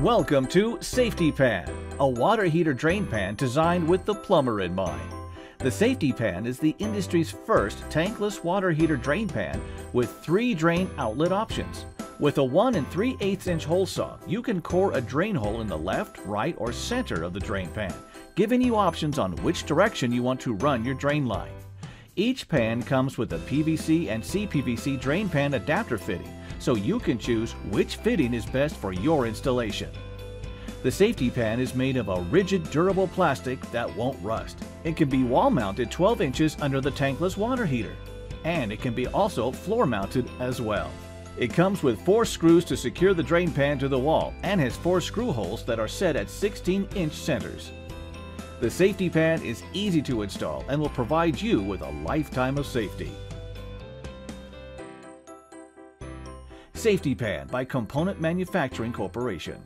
Welcome to Safety Pan, a water heater drain pan designed with the plumber in mind. The Safety Pan is the industry's first tankless water heater drain pan with 3 drain outlet options. With a 1 3/8 inch hole saw, you can core a drain hole in the left, right, or center of the drain pan, giving you options on which direction you want to run your drain line. Each pan comes with a PVC and CPVC drain pan adapter fitting, so you can choose which fitting is best for your installation. The Safety Pan is made of a rigid, durable plastic that won't rust. It can be wall-mounted 12 inches under the tankless water heater, and it can be also floor-mounted as well. It comes with 4 screws to secure the drain pan to the wall and has 4 screw holes that are set at 16-inch centers. The Safety Pan is easy to install and will provide you with a lifetime of safety. Safety Pan by Component Manufacturing Corporation.